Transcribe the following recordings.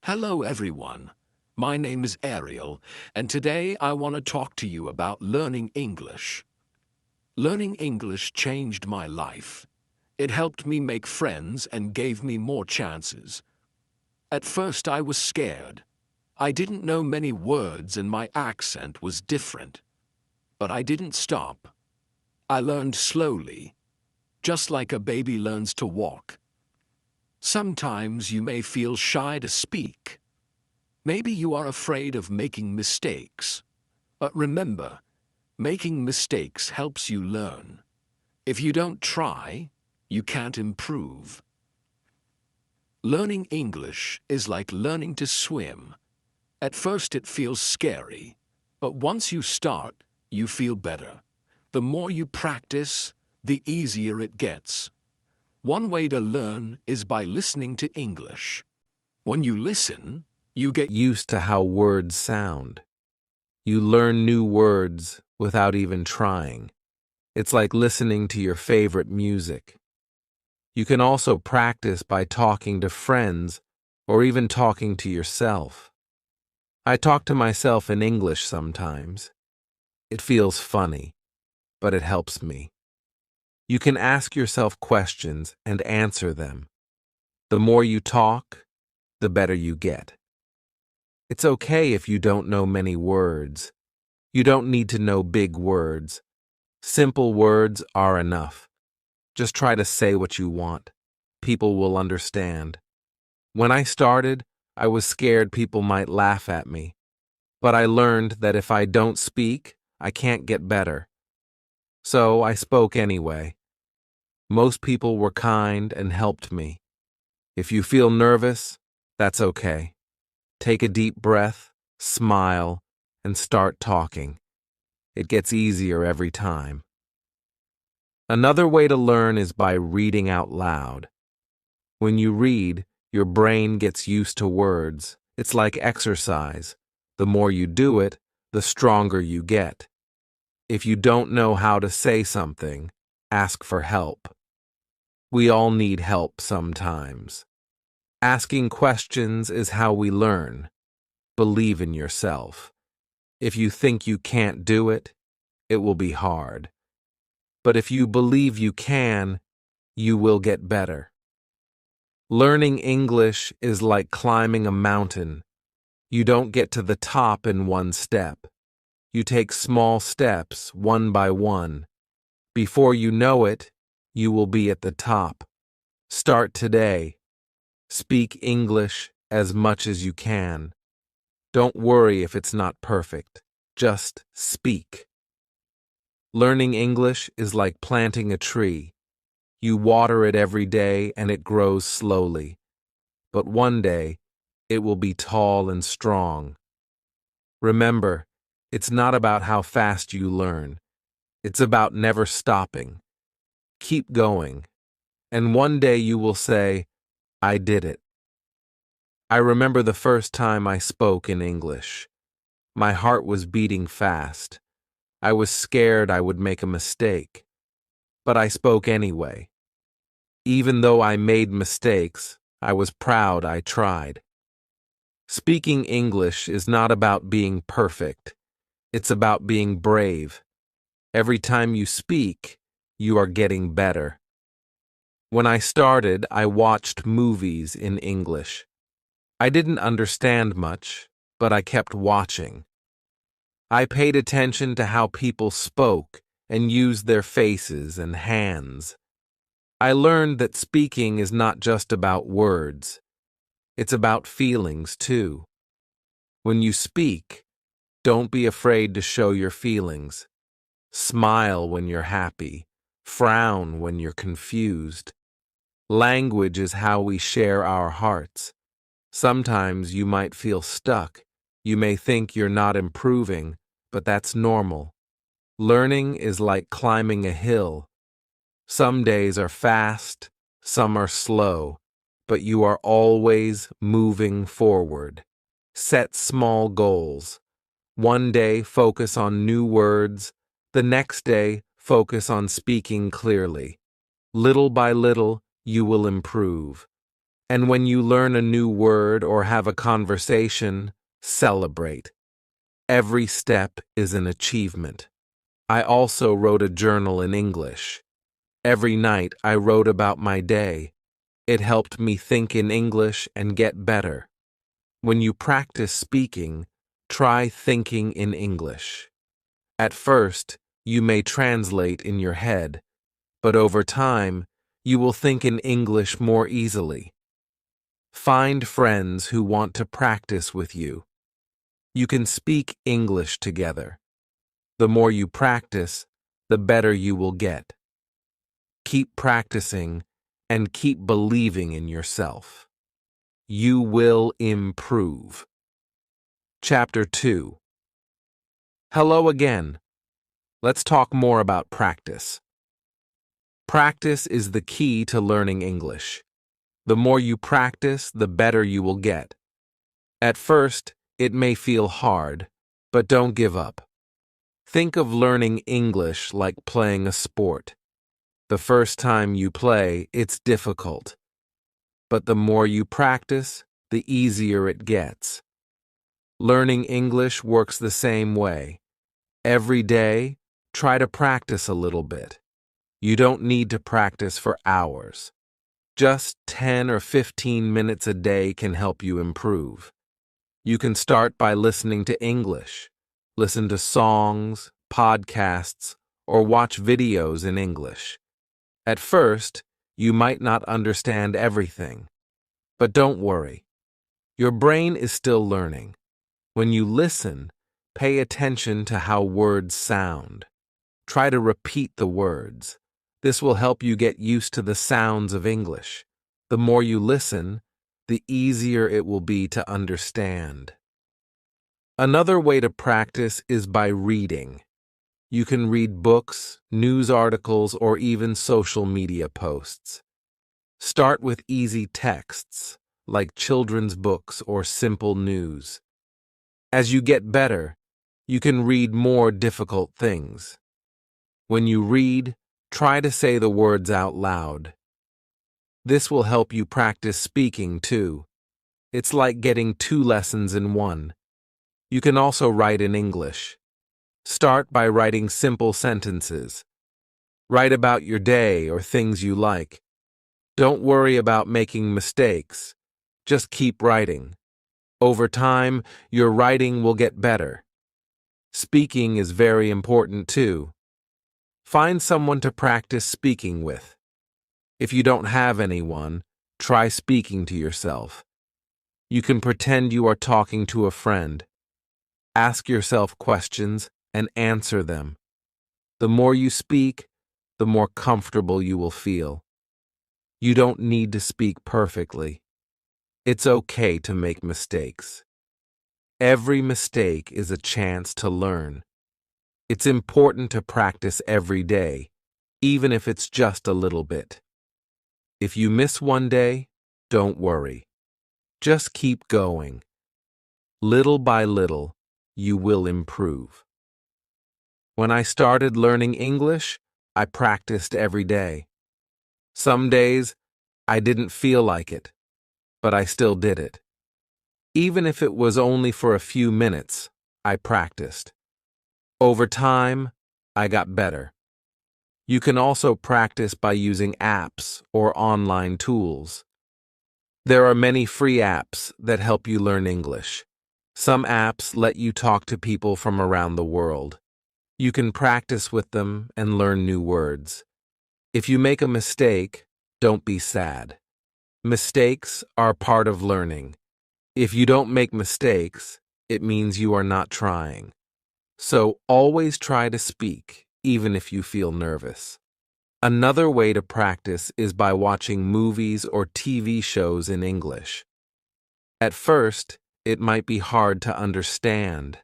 Hello, everyone. My name is Ariel, and today I want to talk to you about learning English. Learning English changed my life. It helped me make friends and gave me more chances. At first, I was scared. I didn't know many words and my accent was different. But I didn't stop. I learned slowly, just like a baby learns to walk. Sometimes you may feel shy to speak. Maybe you are afraid of making mistakes. But remember, making mistakes helps you learn. If you don't try, you can't improve. Learning English is like learning to swim. At first it feels scary, but once you start, you feel better. The more you practice, the easier it gets. One way to learn is by listening to English. When you listen, you get used to how words sound. You learn new words without even trying. It's like listening to your favorite music. You can also practice by talking to friends or even talking to yourself. I talk to myself in English sometimes. It feels funny, but it helps me. You can ask yourself questions and answer them. The more you talk, the better you get. It's okay if you don't know many words. You don't need to know big words. Simple words are enough. Just try to say what you want. People will understand. When I started, I was scared people might laugh at me. But I learned that if I don't speak, I can't get better. So I spoke anyway. Most people were kind and helped me. If you feel nervous, that's okay. Take a deep breath, smile, and start talking. It gets easier every time. Another way to learn is by reading out loud. When you read, your brain gets used to words. It's like exercise. The more you do it, the stronger you get. If you don't know how to say something, ask for help. We all need help sometimes. Asking questions is how we learn. Believe in yourself. If you think you can't do it, it will be hard. But if you believe you can, you will get better. Learning English is like climbing a mountain. You don't get to the top in one step. You take small steps, one by one. Before you know it, you will be at the top. Start today. Speak English as much as you can. Don't worry if it's not perfect. Just speak. Learning English is like planting a tree. You water it every day and it grows slowly. But one day, it will be tall and strong. Remember, it's not about how fast you learn. It's about never stopping. Keep going. And one day you will say, I did it. I remember the first time I spoke in English. My heart was beating fast. I was scared I would make a mistake. But I spoke anyway. Even though I made mistakes, I was proud I tried. Speaking English is not about being perfect. It's about being brave. Every time you speak, you are getting better. When I started, I watched movies in English. I didn't understand much, but I kept watching. I paid attention to how people spoke and used their faces and hands. I learned that speaking is not just about words. It's about feelings, too. When you speak, don't be afraid to show your feelings. Smile when you're happy. Frown when you're confused. Language is how we share our hearts. Sometimes you might feel stuck. You may think you're not improving, but that's normal. Learning is like climbing a hill. Some days are fast, some are slow, but you are always moving forward. Set small goals. One day, focus on new words. The next day, focus on speaking clearly. Little by little, you will improve. And when you learn a new word or have a conversation, celebrate. Every step is an achievement. I also wrote a journal in English. Every night I wrote about my day. It helped me think in English and get better. When you practice speaking, try thinking in English. At first, you may translate in your head, but over time, you will think in English more easily. Find friends who want to practice with you. You can speak English together. The more you practice, the better you will get. Keep practicing and keep believing in yourself. You will improve. Chapter 2. Hello again. Let's talk more about practice. Practice is the key to learning English. The more you practice, the better you will get. At first, it may feel hard, but don't give up. Think of learning English like playing a sport. The first time you play, it's difficult. But the more you practice, the easier it gets. Learning English works the same way. Every day, try to practice a little bit. You don't need to practice for hours. Just 10 or 15 minutes a day can help you improve. You can start by listening to English. Listen to songs, podcasts, or watch videos in English. At first, you might not understand everything. But don't worry. Your brain is still learning. When you listen, pay attention to how words sound. Try to repeat the words. This will help you get used to the sounds of English. The more you listen, the easier it will be to understand. Another way to practice is by reading. You can read books, news articles, or even social media posts. Start with easy texts, like children's books or simple news. As you get better, you can read more difficult things. When you read, try to say the words out loud. This will help you practice speaking too. It's like getting 2 lessons in one. You can also write in English. Start by writing simple sentences. Write about your day or things you like. Don't worry about making mistakes. Just keep writing. Over time, your writing will get better. Speaking is very important too. Find someone to practice speaking with. If you don't have anyone, try speaking to yourself. You can pretend you are talking to a friend. Ask yourself questions and answer them. The more you speak, the more comfortable you will feel. You don't need to speak perfectly. It's okay to make mistakes. Every mistake is a chance to learn. It's important to practice every day, even if it's just a little bit. If you miss one day, don't worry. Just keep going. Little by little, you will improve. When I started learning English, I practiced every day. Some days, I didn't feel like it, but I still did it. Even if it was only for a few minutes, I practiced. Over time, I got better. You can also practice by using apps or online tools. There are many free apps that help you learn English. Some apps let you talk to people from around the world. You can practice with them and learn new words. If you make a mistake, don't be sad. Mistakes are part of learning. If you don't make mistakes, it means you are not trying. So always try to speak, even if you feel nervous. Another way to practice is by watching movies or TV shows in English. At first, it might be hard to understand,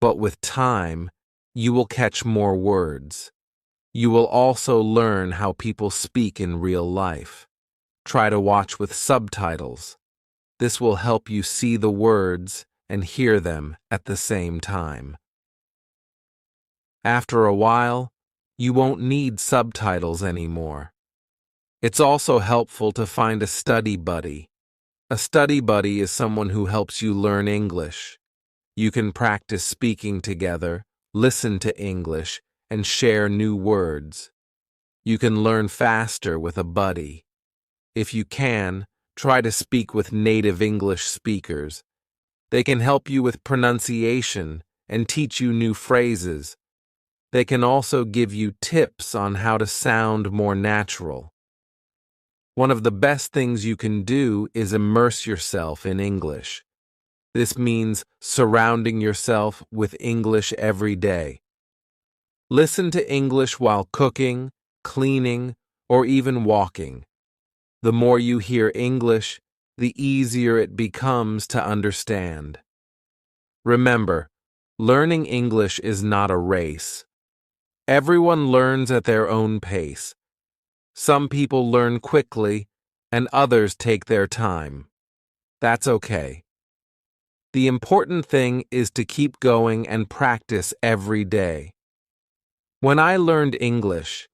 but with time, you will catch more words. You will also learn how people speak in real life. Try to watch with subtitles. This will help you see the words and hear them at the same time. After a while, you won't need subtitles anymore. It's also helpful to find a study buddy. A study buddy is someone who helps you learn English. You can practice speaking together, listen to English, and share new words. You can learn faster with a buddy. If you can, try to speak with native English speakers. They can help you with pronunciation and teach you new phrases. They can also give you tips on how to sound more natural. One of the best things you can do is immerse yourself in English. This means surrounding yourself with English every day. Listen to English while cooking, cleaning, or even walking. The more you hear English, the easier it becomes to understand. Remember, learning English is not a race. Everyone learns at their own pace. Some people learn quickly, and others take their time. That's okay. The important thing is to keep going and practice every day. When I learned English,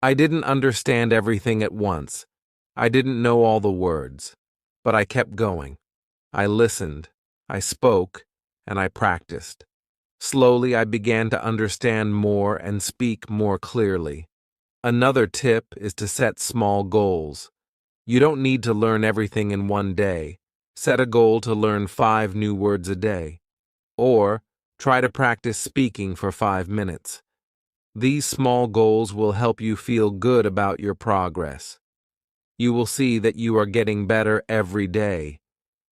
I didn't understand everything at once. I didn't know all the words, but I kept going. I listened, I spoke, and I practiced. Slowly, I began to understand more and speak more clearly. Another tip is to set small goals. You don't need to learn everything in one day. Set a goal to learn 5 new words a day. Or try to practice speaking for 5 minutes. These small goals will help you feel good about your progress. You will see that you are getting better every day.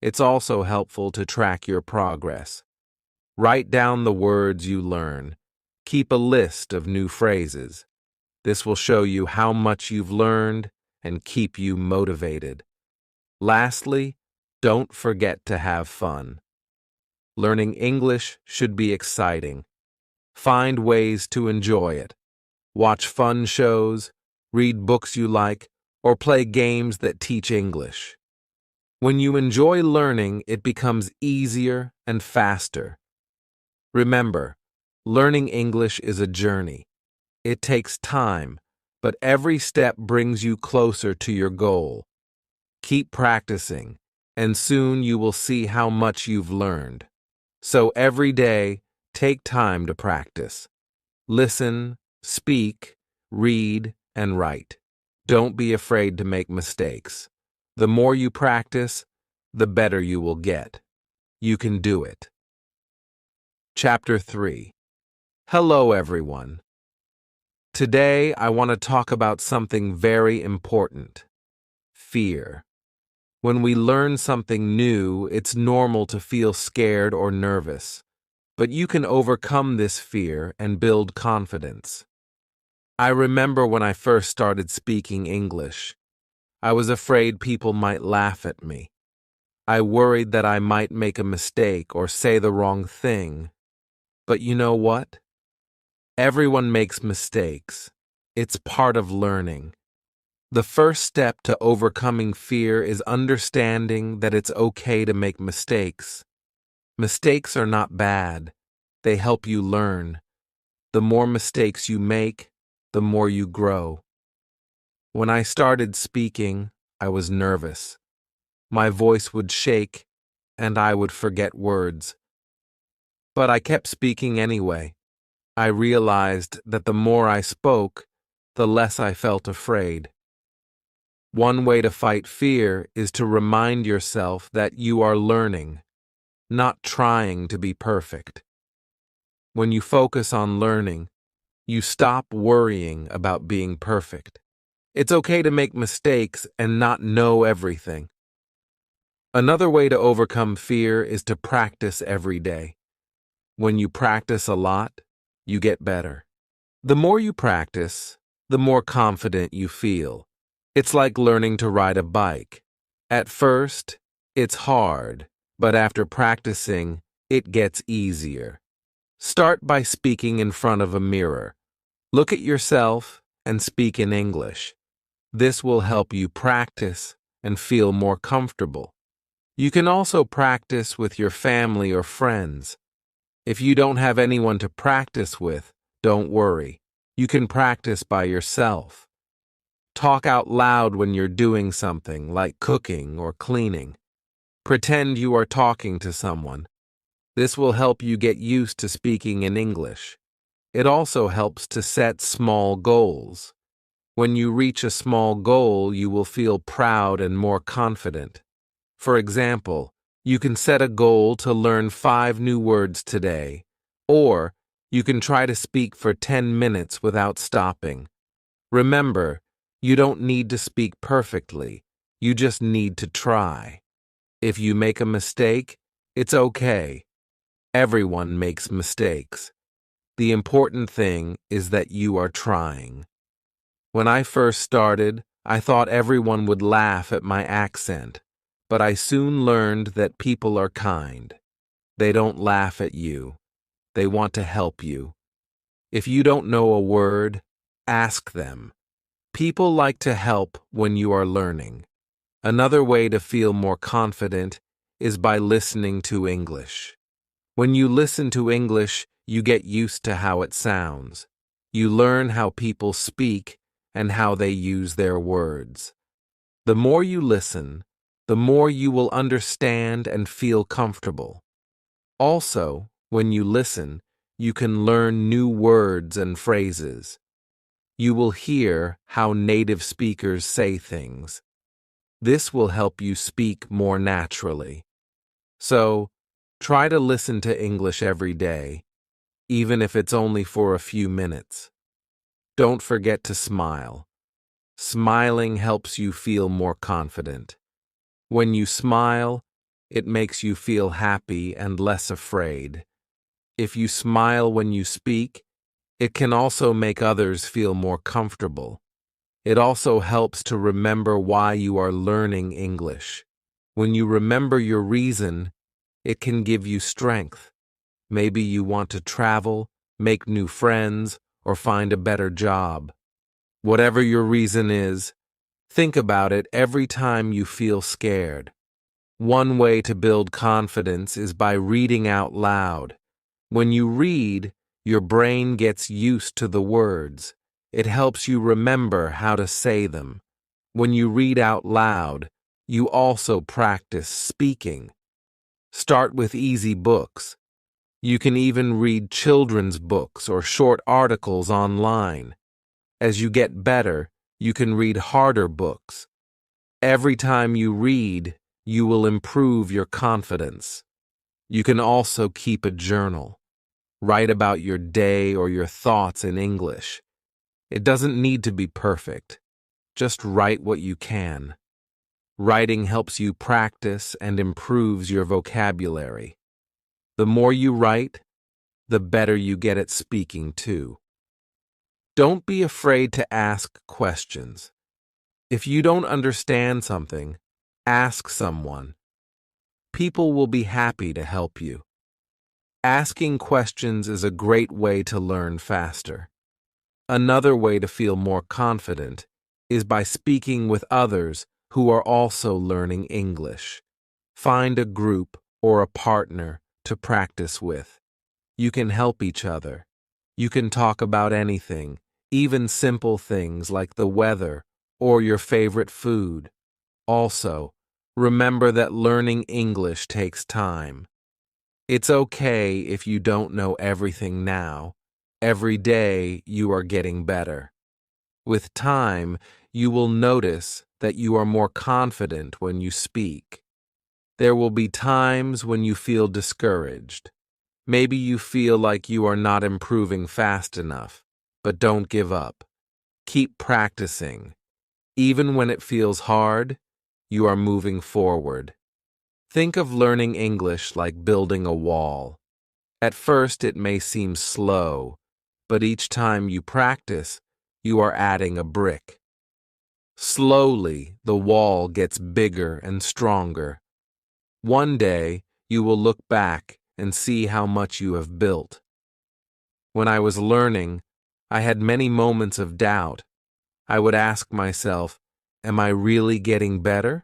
It's also helpful to track your progress. Write down the words you learn. Keep a list of new phrases. This will show you how much you've learned and keep you motivated. Lastly, don't forget to have fun. Learning English should be exciting. Find ways to enjoy it. Watch fun shows, read books you like, or play games that teach English. When you enjoy learning, it becomes easier and faster. Remember, learning English is a journey. It takes time, but every step brings you closer to your goal. Keep practicing, and soon you will see how much you've learned. So every day, take time to practice. Listen, speak, read, and write. Don't be afraid to make mistakes. The more you practice, the better you will get. You can do it. Chapter 3. Hello, everyone. Today, I want to talk about something very important: fear. When we learn something new, it's normal to feel scared or nervous, but you can overcome this fear and build confidence. I remember when I first started speaking English. I was afraid people might laugh at me. I worried that I might make a mistake or say the wrong thing. But you know what? Everyone makes mistakes. It's part of learning. The first step to overcoming fear is understanding that it's okay to make mistakes. Mistakes are not bad. They help you learn. The more mistakes you make, the more you grow. When I started speaking, I was nervous. My voice would shake, and I would forget words. But I kept speaking anyway. I realized that the more I spoke, the less I felt afraid. One way to fight fear is to remind yourself that you are learning, not trying to be perfect. When you focus on learning, you stop worrying about being perfect. It's okay to make mistakes and not know everything. Another way to overcome fear is to practice every day. When you practice a lot, you get better. The more you practice, the more confident you feel. It's like learning to ride a bike. At first, it's hard, but after practicing, it gets easier. Start by speaking in front of a mirror. Look at yourself and speak in English. This will help you practice and feel more comfortable. You can also practice with your family or friends. If you don't have anyone to practice with, don't worry. You can practice by yourself. Talk out loud when you're doing something like cooking or cleaning. Pretend you are talking to someone. This will help you get used to speaking in English. It also helps to set small goals. When you reach a small goal, you will feel proud and more confident. For example, you can set a goal to learn 5 new words today, or you can try to speak for 10 minutes without stopping. Remember, you don't need to speak perfectly, you just need to try. If you make a mistake, it's okay. Everyone makes mistakes. The important thing is that you are trying. When I first started, I thought everyone would laugh at my accent, but I soon learned that people are kind. They don't laugh at you. They want to help you. If you don't know a word, ask them. People like to help when you are learning. Another way to feel more confident is by listening to English. When you listen to English, you get used to how it sounds. You learn how people speak and how they use their words. The more you listen, the more you will understand and feel comfortable. Also, when you listen, you can learn new words and phrases. You will hear how native speakers say things. This will help you speak more naturally. So, try to listen to English every day, even if it's only for a few minutes. Don't forget to smile. Smiling helps you feel more confident. When you smile, it makes you feel happy and less afraid. If you smile when you speak, it can also make others feel more comfortable. It also helps to remember why you are learning English. When you remember your reason, it can give you strength. Maybe you want to travel, make new friends, or find a better job. Whatever your reason is, think about it every time you feel scared. One way to build confidence is by reading out loud. When you read, your brain gets used to the words. It helps you remember how to say them. When you read out loud, you also practice speaking. Start with easy books. You can even read children's books or short articles online. As you get better, you can read harder books. Every time you read, you will improve your confidence. You can also keep a journal. Write about your day or your thoughts in English. It doesn't need to be perfect. Just write what you can. Writing helps you practice and improves your vocabulary. The more you write, the better you get at speaking too. Don't be afraid to ask questions. If you don't understand something, ask someone. People will be happy to help you. Asking questions is a great way to learn faster. Another way to feel more confident is by speaking with others who are also learning English. Find a group or a partner to practice with. You can help each other. You can talk about anything, even simple things like the weather or your favorite food. Also, remember that learning English takes time. It's okay if you don't know everything now. Every day you are getting better. With time, you will notice that you are more confident when you speak. There will be times when you feel discouraged. Maybe you feel like you are not improving fast enough, but don't give up. Keep practicing. Even when it feels hard, you are moving forward. Think of learning English like building a wall. At first, it may seem slow, but each time you practice, you are adding a brick. Slowly, the wall gets bigger and stronger. One day, you will look back and see how much you have built. When I was learning, I had many moments of doubt. I would ask myself, am I really getting better?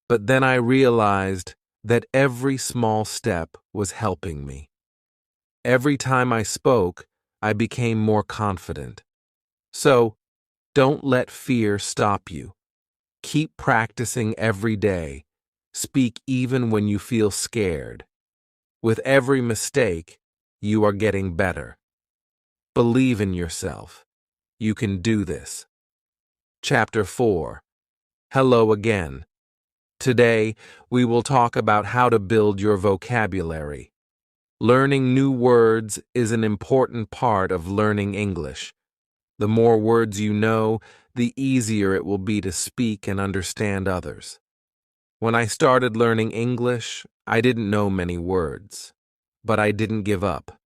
But then I realized that every small step was helping me. Every time I spoke, I became more confident. So, Don't let fear stop you. Keep practicing every day. Speak even when you feel scared. With every mistake, you are getting better. Believe in yourself. You can do this. Chapter 4. Hello again. Today, we will talk about how to build your vocabulary. Learning new words is an important part of learning English. The more words you know, the easier it will be to speak and understand others. When I started learning English, I didn't know many words, but I didn't give up.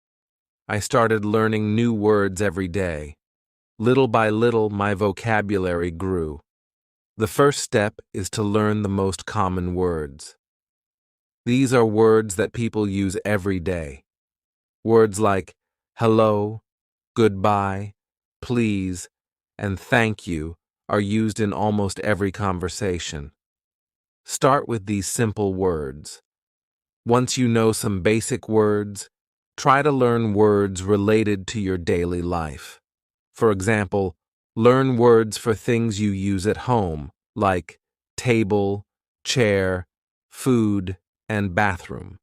I started learning new words every day. Little by little, my vocabulary grew. The first step is to learn the most common words. These are words that people use every day. Words like hello, goodbye, please, and thank you are used in almost every conversation. Start with these simple words. Once you know some basic words, try to learn words related to your daily life. For example, learn words for things you use at home, like table, chair, food, and bathroom.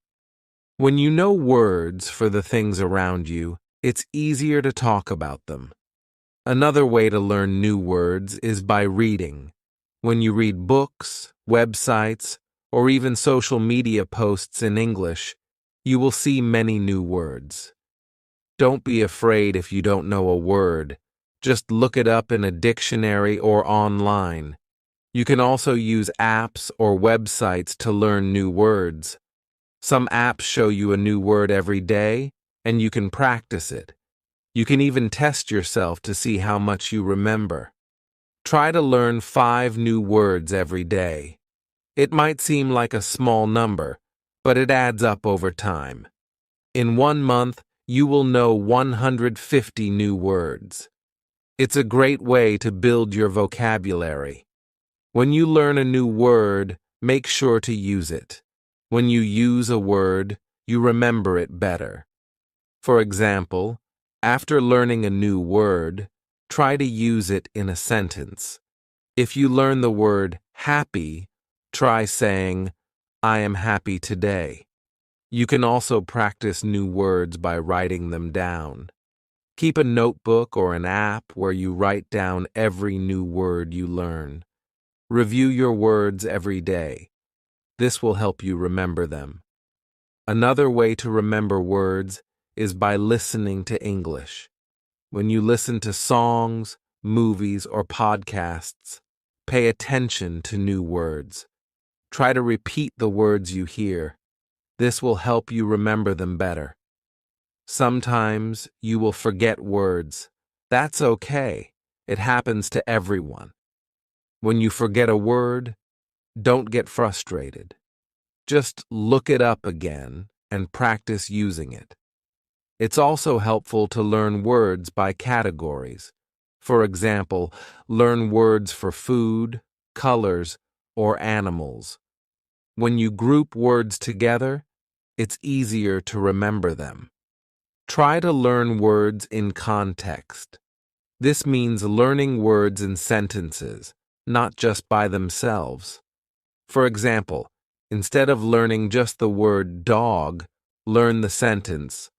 When you know words for the things around you, it's easier to talk about them. Another way to learn new words is by reading. When you read books, websites, or even social media posts in English, you will see many new words. Don't be afraid if you don't know a word. Just look it up in a dictionary or online. You can also use apps or websites to learn new words. Some apps show you a new word every day, and you can practice it. You can even test yourself to see how much you remember. Try to learn 5 new words every day. It might seem like a small number, but it adds up over time. In 1 month, you will know 150 new words. It's a great way to build your vocabulary. When you learn a new word, make sure to use it. When you use a word, you remember it better. For example, after learning a new word, try to use it in a sentence. If you learn the word happy, try saying, I am happy today. You can also practice new words by writing them down. Keep a notebook or an app where you write down every new word you learn. Review your words every day. This will help you remember them. Another way to remember words is by listening to English. When you listen to songs, movies, or podcasts, pay attention to new words. Try to repeat the words you hear. This will help you remember them better. Sometimes you will forget words. That's okay. It happens to everyone. When you forget a word, don't get frustrated. Just look it up again and practice using it. It's also helpful to learn words by categories. For example, learn words for food, colors, or animals. When you group words together, it's easier to remember them. Try to learn words in context. This means learning words in sentences, not just by themselves. For example, instead of learning just the word dog, learn the sentence,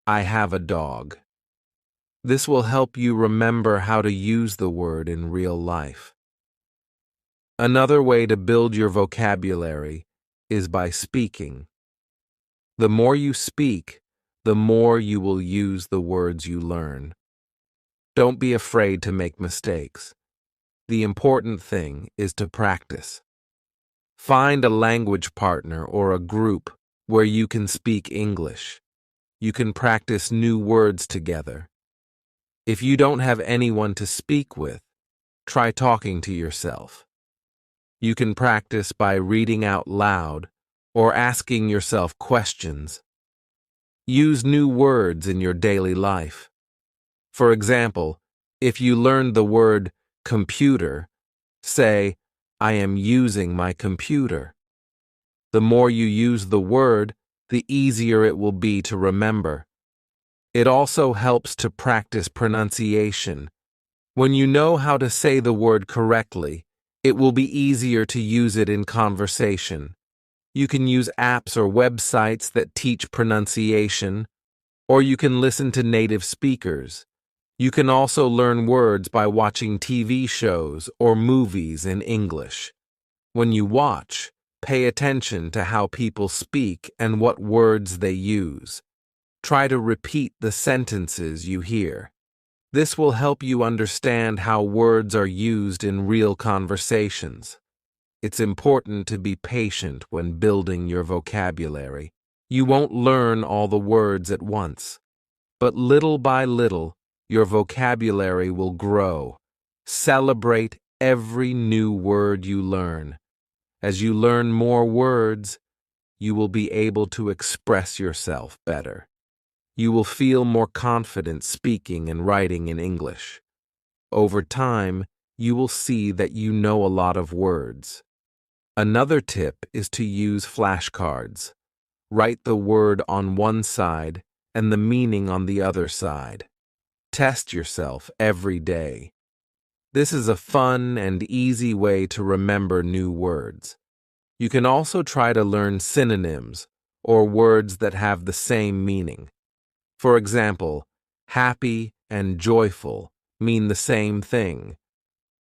I have a dog. This will help you remember how to use the word in real life. Another way to build your vocabulary is by speaking. The more you speak, the more you will use the words you learn. Don't be afraid to make mistakes. The important thing is to practice. Find a language partner or a group where you can speak English. You can practice new words together. If you don't have anyone to speak with, try talking to yourself. You can practice by reading out loud or asking yourself questions. Use new words in your daily life. For example, if you learned the word computer, say, I am using my computer. The more you use the word, the easier it will be to remember. It also helps to practice pronunciation. When you know how to say the word correctly, it will be easier to use it in conversation. You can use apps or websites that teach pronunciation, or you can listen to native speakers. You can also learn words by watching TV shows or movies in English. When you watch, pay attention to how people speak and what words they use. Try to repeat the sentences you hear. This will help you understand how words are used in real conversations. It's important to be patient when building your vocabulary. You won't learn all the words at once, but little by little, your vocabulary will grow. Celebrate every new word you learn. As you learn more words, you will be able to express yourself better. You will feel more confident speaking and writing in English. Over time, you will see that you know a lot of words. Another tip is to use flashcards. Write the word on one side and the meaning on the other side. Test yourself every day. This is a fun and easy way to remember new words. You can also try to learn synonyms, or words that have the same meaning. For example, happy and joyful mean the same thing.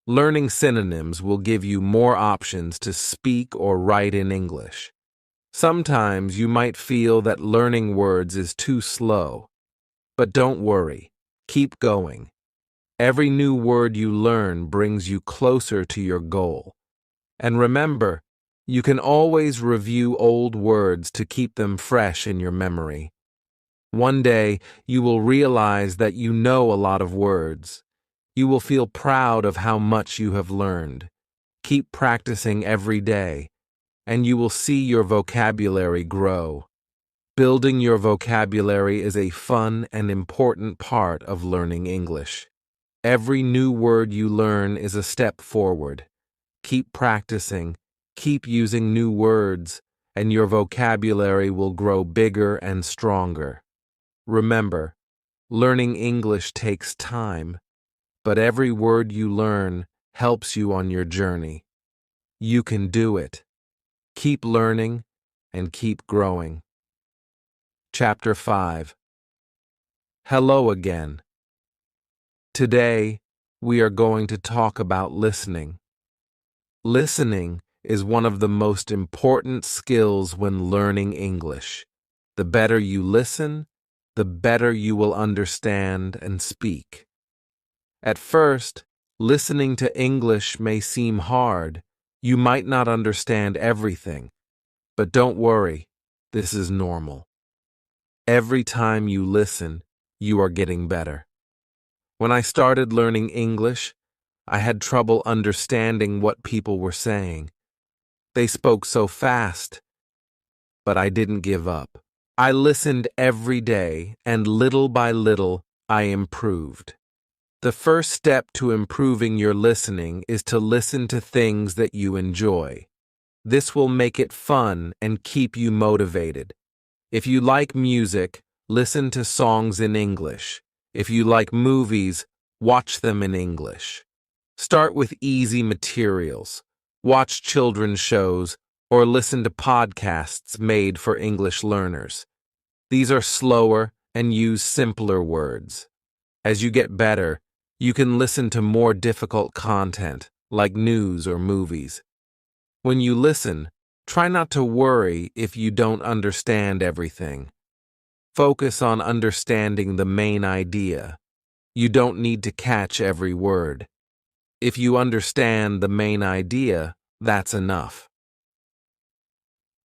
Learning synonyms will give you more options to speak or write in English. Sometimes you might feel that learning words is too slow, but don't worry, keep going. Every new word you learn brings you closer to your goal. And remember, you can always review old words to keep them fresh in your memory. One day, you will realize that you know a lot of words. You will feel proud of how much you have learned. Keep practicing every day, and you will see your vocabulary grow. Building your vocabulary is a fun and important part of learning English. Every new word you learn is a step forward. Keep practicing, keep using new words, and your vocabulary will grow bigger and stronger. Remember, learning English takes time, but every word you learn helps you on your journey. You can do it. Keep learning and keep growing. Chapter 5. Hello again. Today, we are going to talk about listening. Listening is one of the most important skills when learning English. The better you listen, the better you will understand and speak. At first, listening to English may seem hard. You might not understand everything, but don't worry, this is normal. Every time you listen, you are getting better. When I started learning English, I had trouble understanding what people were saying. They spoke so fast, but I didn't give up. I listened every day, and little by little, I improved. The first step to improving your listening is to listen to things that you enjoy. This will make it fun and keep you motivated. If you like music, listen to songs in English. If you like movies, watch them in English. Start with easy materials. Watch children's shows or listen to podcasts made for English learners. These are slower and use simpler words. As you get better, you can listen to more difficult content, like news or movies. When you listen, try not to worry if you don't understand everything. Focus on understanding the main idea. You don't need to catch every word. If you understand the main idea, that's enough.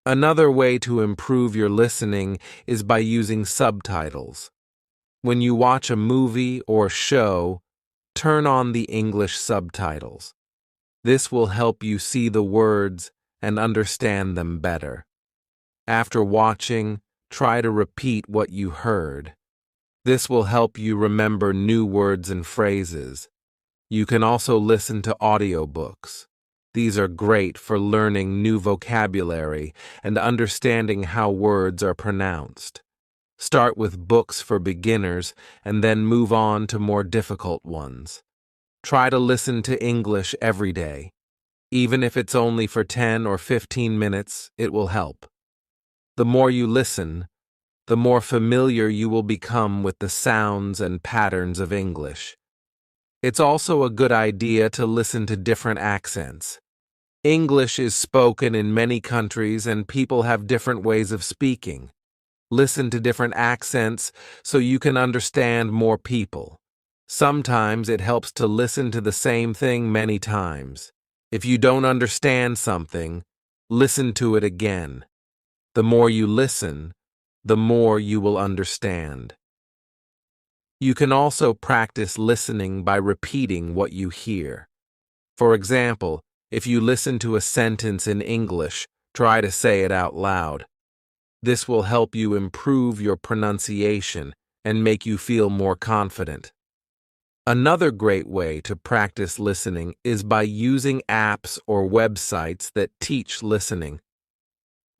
Another way to improve your listening is by using subtitles. When you watch a movie or show, turn on the English subtitles. This will help you see the words and understand them better. After watching, try to repeat what you heard. This will help you remember new words and phrases. You can also listen to audiobooks. These are great for learning new vocabulary and understanding how words are pronounced. Start with books for beginners and then move on to more difficult ones. Try to listen to English every day. Even if it's only for 10 or 15 minutes, it will help. The more you listen, the more familiar you will become with the sounds and patterns of English. It's also a good idea to listen to different accents. English is spoken in many countries and people have different ways of speaking. Listen to different accents so you can understand more people. Sometimes it helps to listen to the same thing many times. If you don't understand something, listen to it again. The more you listen, the more you will understand. You can also practice listening by repeating what you hear. For example, if you listen to a sentence in English, try to say it out loud. This will help you improve your pronunciation and make you feel more confident. Another great way to practice listening is by using apps or websites that teach listening.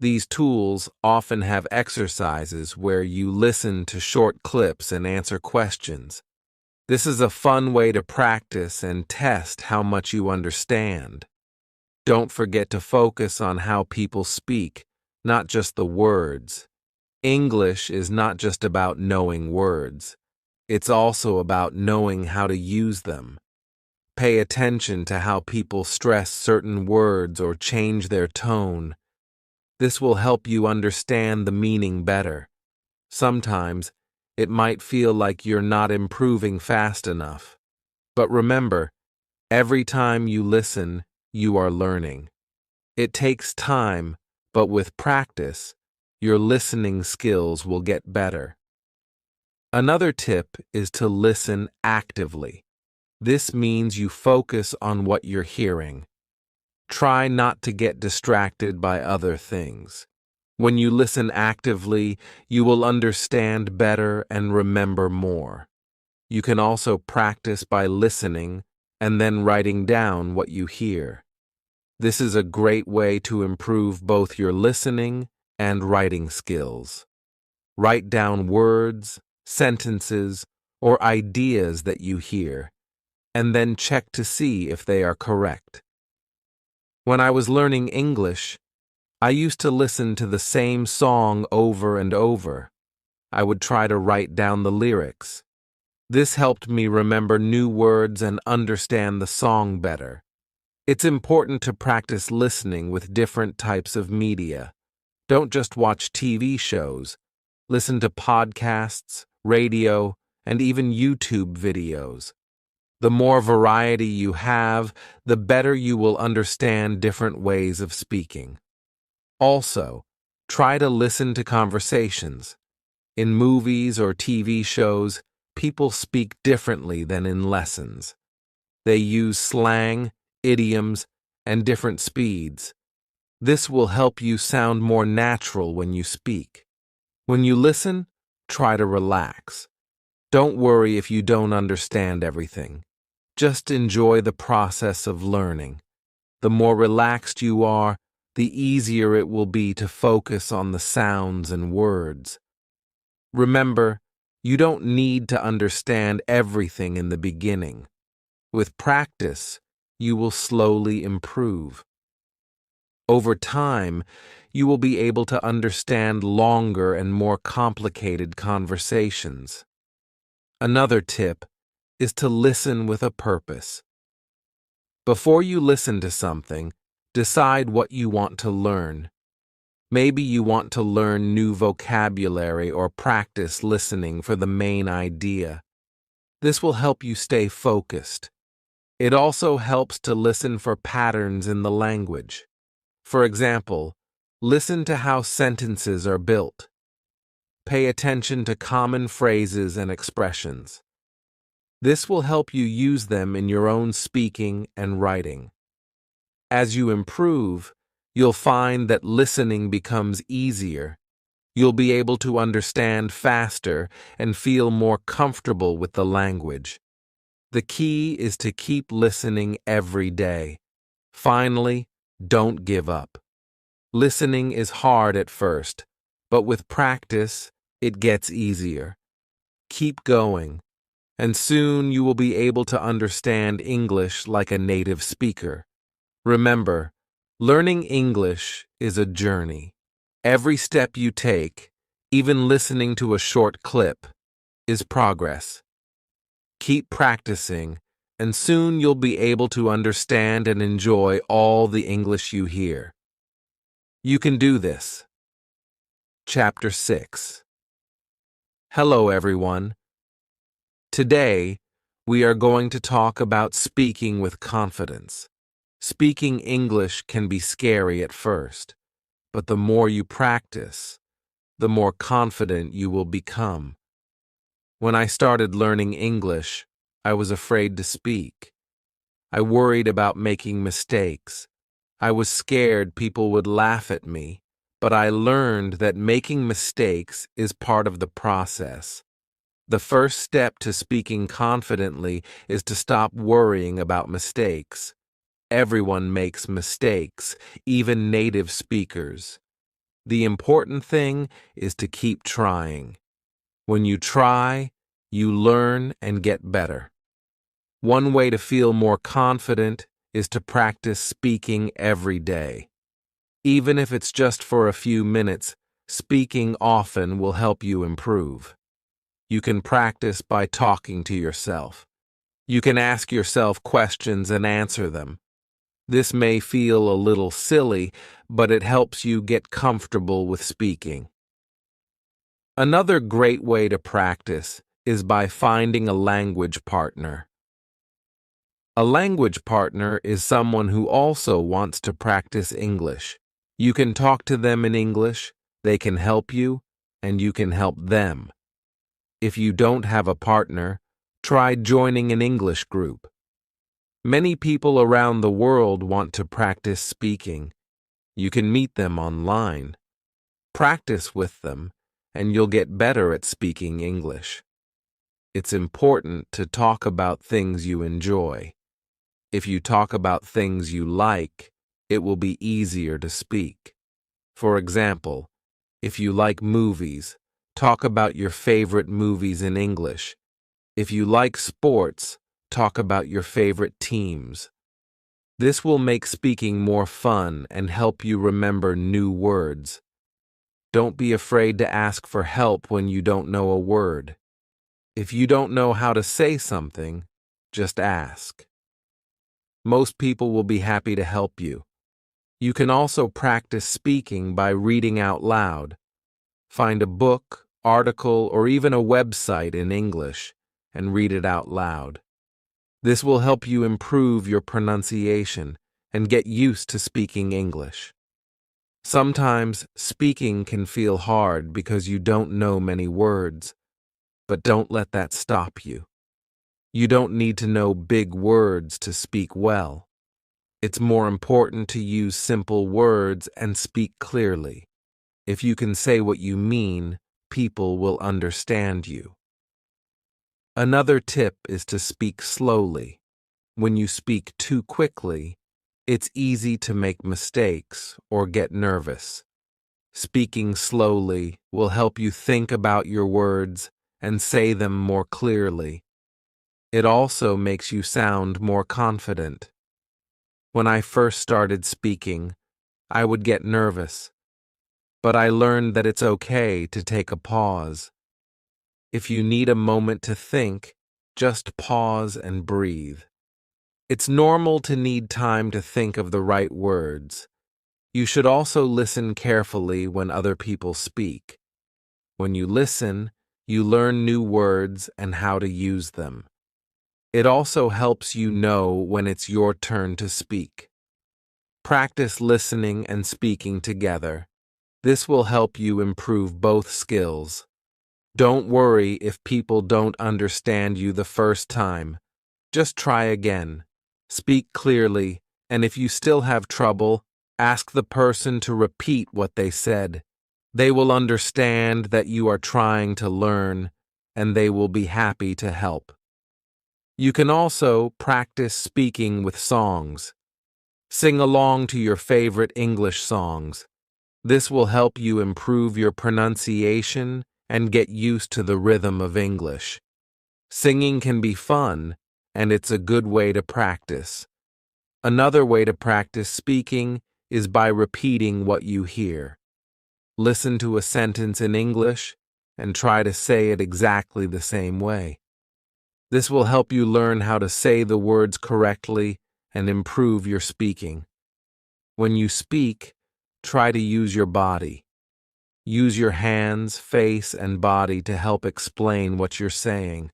These tools often have exercises where you listen to short clips and answer questions. This is a fun way to practice and test how much you understand. Don't forget to focus on how people speak, not just the words. English is not just about knowing words. It's also about knowing how to use them. Pay attention to how people stress certain words or change their tone. This will help you understand the meaning better. Sometimes, it might feel like you're not improving fast enough. But remember, every time you listen, you are learning. It takes time, but with practice, your listening skills will get better. Another tip is to listen actively. This means you focus on what you're hearing. Try not to get distracted by other things. When you listen actively, you will understand better and remember more. You can also practice by listening and then writing down what you hear. This is a great way to improve both your listening and writing skills. Write down words, sentences, or ideas that you hear, and then check to see if they are correct. When I was learning English, I used to listen to the same song over and over. I would try to write down the lyrics. This helped me remember new words and understand the song better. It's important to practice listening with different types of media. Don't just watch TV shows. Listen to podcasts, radio, and even YouTube videos. The more variety you have, the better you will understand different ways of speaking. Also, try to listen to conversations. In movies or TV shows, people speak differently than in lessons. They use slang, idioms, and different speeds. This will help you sound more natural when you speak. When you listen, try to relax. Don't worry if you don't understand everything. Just enjoy the process of learning. The more relaxed you are, the easier it will be to focus on the sounds and words. Remember, you don't need to understand everything in the beginning. With practice, you will slowly improve. Over time, you will be able to understand longer and more complicated conversations. Another tip is to listen with a purpose. Before you listen to something, decide what you want to learn. Maybe you want to learn new vocabulary or practice listening for the main idea. This will help you stay focused. It also helps to listen for patterns in the language. For example, listen to how sentences are built. Pay attention to common phrases and expressions. This will help you use them in your own speaking and writing. As you improve, you'll find that listening becomes easier. You'll be able to understand faster and feel more comfortable with the language. The key is to keep listening every day. Finally, don't give up. Listening is hard at first, but with practice, it gets easier. Keep going. and soon you will be able to understand English like a native speaker. Remember, learning English is a journey. Every step you take, even listening to a short clip, is progress. Keep practicing, and soon you'll be able to understand and enjoy all the English you hear. You can do this. Chapter 6. Hello, everyone. Today, we are going to talk about speaking with confidence. Speaking English can be scary at first, but the more you practice, the more confident you will become. When I started learning English, I was afraid to speak. I worried about making mistakes. I was scared people would laugh at me, but I learned that making mistakes is part of the process. The first step to speaking confidently is to stop worrying about mistakes. Everyone makes mistakes, even native speakers. The important thing is to keep trying. When you try, you learn and get better. One way to feel more confident is to practice speaking every day. Even if it's just for a few minutes, speaking often will help you improve. You can practice by talking to yourself. You can ask yourself questions and answer them. This may feel a little silly, but it helps you get comfortable with speaking. Another great way to practice is by finding a language partner. A language partner is someone who also wants to practice English. You can talk to them in English, they can help you, and you can help them. If you don't have a partner, try joining an English group. Many people around the world want to practice speaking. You can meet them online. Practice with them, and you'll get better at speaking English. It's important to talk about things you enjoy. If you talk about things you like, it will be easier to speak. For example, if you like movies, talk about your favorite movies in English. If you like sports, talk about your favorite teams. This will make speaking more fun and help you remember new words. Don't be afraid to ask for help when you don't know a word. If you don't know how to say something, just ask. Most people will be happy to help you. You can also practice speaking by reading out loud. Find a book, article, or even a website in English and read it out loud. This will help you improve your pronunciation and get used to speaking English. Sometimes speaking can feel hard because you don't know many words, but don't let that stop you. You don't need to know big words to speak well. It's more important to use simple words and speak clearly. If you can say what you mean, people will understand you. Another tip is to speak slowly. When you speak too quickly, it's easy to make mistakes or get nervous. Speaking slowly will help you think about your words and say them more clearly. It also makes you sound more confident. When I first started speaking, I would get nervous, but I learned that it's okay to take a pause. If you need a moment to think, just pause and breathe. It's normal to need time to think of the right words. You should also listen carefully when other people speak. When you listen, you learn new words and how to use them. It also helps you know when it's your turn to speak. Practice listening and speaking together. This will help you improve both skills. Don't worry if people don't understand you the first time. Just try again. Speak clearly, and if you still have trouble, ask the person to repeat what they said. They will understand that you are trying to learn, and they will be happy to help. You can also practice speaking with songs. Sing along to your favorite English songs. This will help you improve your pronunciation and get used to the rhythm of English. Singing can be fun, and it's a good way to practice. Another way to practice speaking is by repeating what you hear. Listen to a sentence in English and try to say it exactly the same way. This will help you learn how to say the words correctly and improve your speaking. When you speak, try to use your body. Use your hands, face, and body to help explain what you're saying.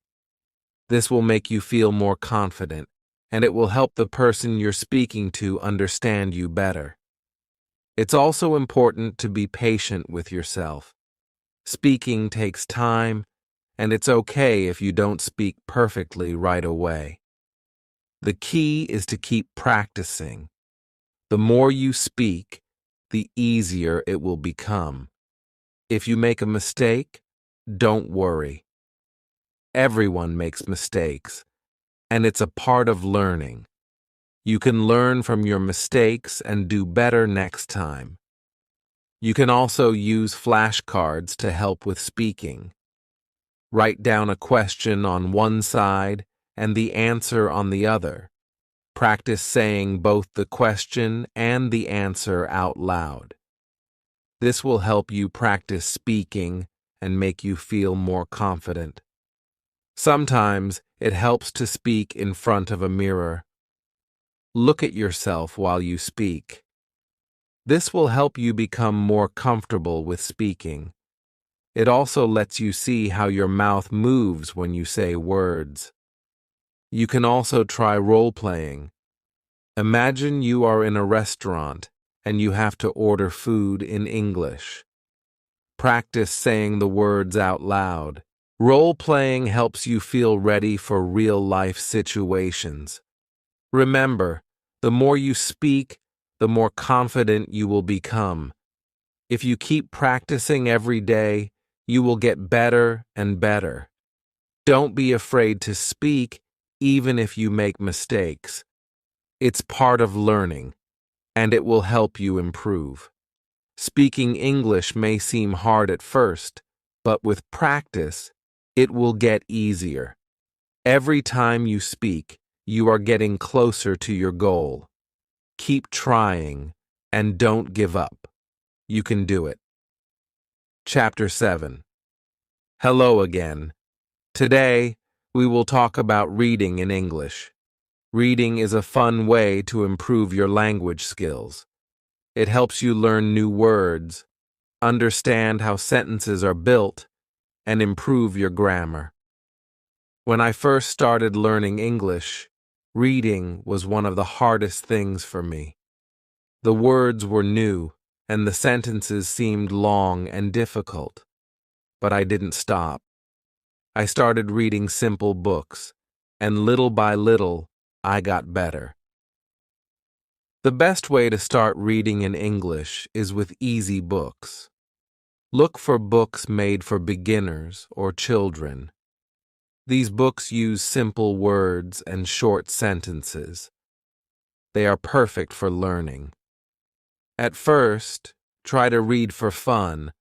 This will make you feel more confident, and it will help the person you're speaking to understand you better. It's also important to be patient with yourself. Speaking takes time, and it's okay if you don't speak perfectly right away. The key is to keep practicing. The more you speak, the easier it will become. If you make a mistake, don't worry. Everyone makes mistakes, and it's a part of learning. You can learn from your mistakes and do better next time. You can also use flashcards to help with speaking. Write down a question on one side and the answer on the other. Practice saying both the question and the answer out loud. This will help you practice speaking and make you feel more confident. Sometimes it helps to speak in front of a mirror. Look at yourself while you speak. This will help you become more comfortable with speaking. It also lets you see how your mouth moves when you say words. You can also try role-playing. Imagine you are in a restaurant and you have to order food in English. Practice saying the words out loud. Role-playing helps you feel ready for real-life situations. Remember, the more you speak, the more confident you will become. If you keep practicing every day, you will get better and better. Don't be afraid to speak, even if you make mistakes. It's part of learning, and it will help you improve. Speaking English may seem hard at first, but with practice, it will get easier. Every time you speak, you are getting closer to your goal. Keep trying, and don't give up. You can do it. Chapter 7. Hello again. Today, we will talk about reading in English. Reading is a fun way to improve your language skills. It helps you learn new words, understand how sentences are built, and improve your grammar. When I first started learning English, reading was one of the hardest things for me. The words were new, and the sentences seemed long and difficult. But I didn't stop. I started reading simple books, and little by little, I got better. The best way to start reading in English is with easy books. Look for books made for beginners or children. These books use simple words and short sentences. They are perfect for learning. At first, try to read for fun,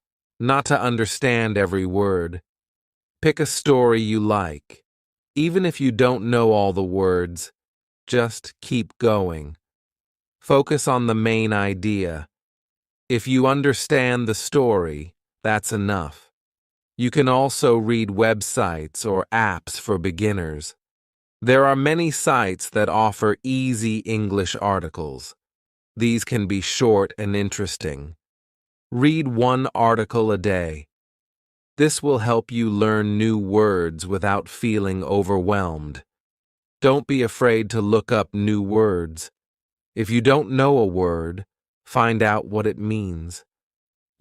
not to understand every word. Pick a story you like. Even if you don't know all the words, just keep going. Focus on the main idea. If you understand the story, that's enough. You can also read websites or apps for beginners. There are many sites that offer easy English articles. These can be short and interesting. Read one article a day. This will help you learn new words without feeling overwhelmed. Don't be afraid to look up new words. If you don't know a word, find out what it means.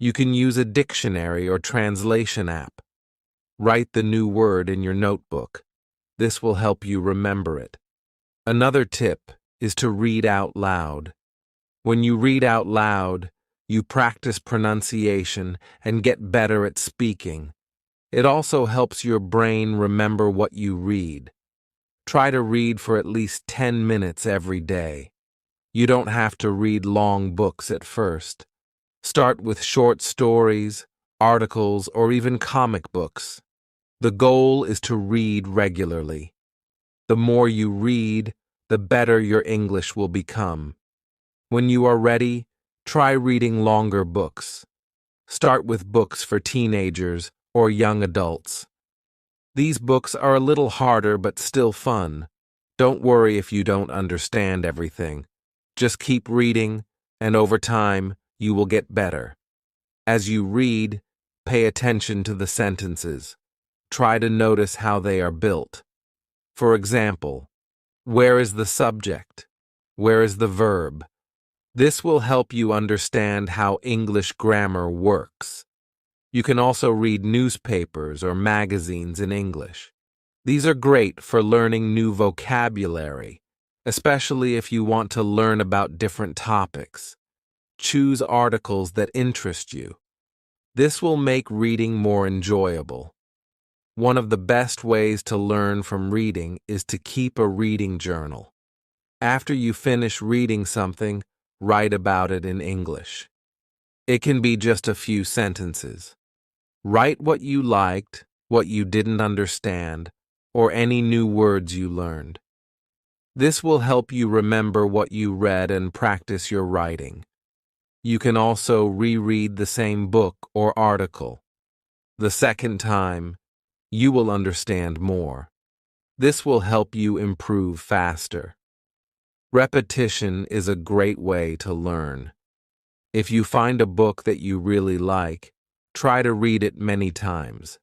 You can use a dictionary or translation app. Write the new word in your notebook. This will help you remember it. Another tip is to read out loud. When you read out loud, you practice pronunciation and get better at speaking. It also helps your brain remember what you read. Try to read for at least 10 minutes every day. You don't have to read long books at first. Start with short stories, articles, or even comic books. The goal is to read regularly. The more you read, the better your English will become. When you are ready, try reading longer books. Start with books for teenagers or young adults. These books are a little harder but still fun. Don't worry if you don't understand everything. Just keep reading, and over time, you will get better. As you read, pay attention to the sentences. Try to notice how they are built. For example, where is the subject? Where is the verb? This will help you understand how English grammar works. You can also read newspapers or magazines in English. These are great for learning new vocabulary, especially if you want to learn about different topics. Choose articles that interest you. This will make reading more enjoyable. One of the best ways to learn from reading is to keep a reading journal. After you finish reading something, write about it in English. It can be just a few sentences. Write what you liked, what you didn't understand, or any new words you learned. This will help you remember what you read and practice your writing. You can also reread the same book or article. The second time, you will understand more. This will help you improve faster. Repetition is a great way to learn. If you find a book that you really like, try to read it many times.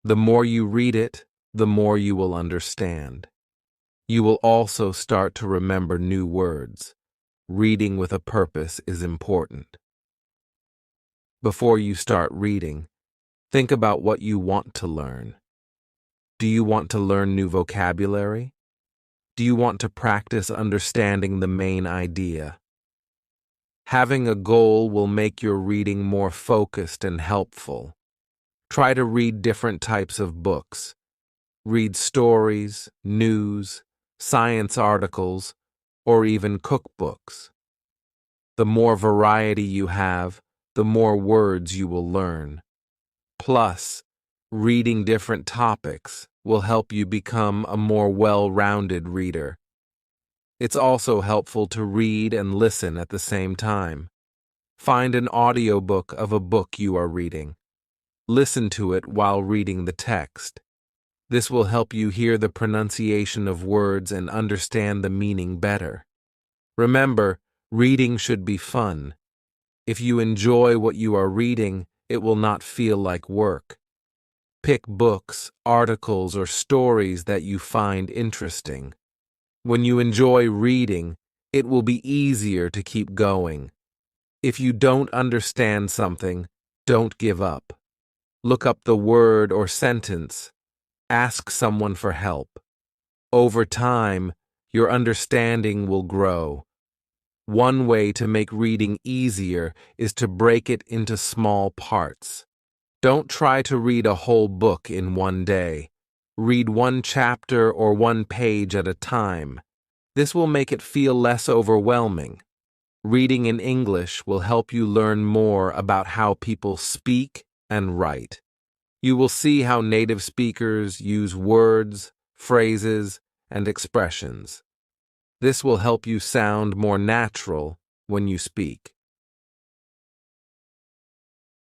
The more you read it, the more you will understand. You will also start to remember new words. Reading with a purpose is important. Before you start reading, think about what you want to learn. Do you want to learn new vocabulary? Do you want to practice understanding the main idea? Having a goal will make your reading more focused and helpful. Try to read different types of books. Read stories, news, science articles, or even cookbooks. The more variety you have, the more words you will learn. Plus, reading different topics will help you become a more well-rounded reader. It's also helpful to read and listen at the same time. Find an audiobook of a book you are reading. Listen to it while reading the text. This will help you hear the pronunciation of words and understand the meaning better. Remember, reading should be fun. If you enjoy what you are reading, it will not feel like work. Pick books, articles, or stories that you find interesting. When you enjoy reading, it will be easier to keep going. If you don't understand something, don't give up. Look up the word or sentence. Ask someone for help. Over time, your understanding will grow. One way to make reading easier is to break it into small parts. Don't try to read a whole book in one day. Read one chapter or one page at a time. This will make it feel less overwhelming. Reading in English will help you learn more about how people speak and write. You will see how native speakers use words, phrases, and expressions. This will help you sound more natural when you speak.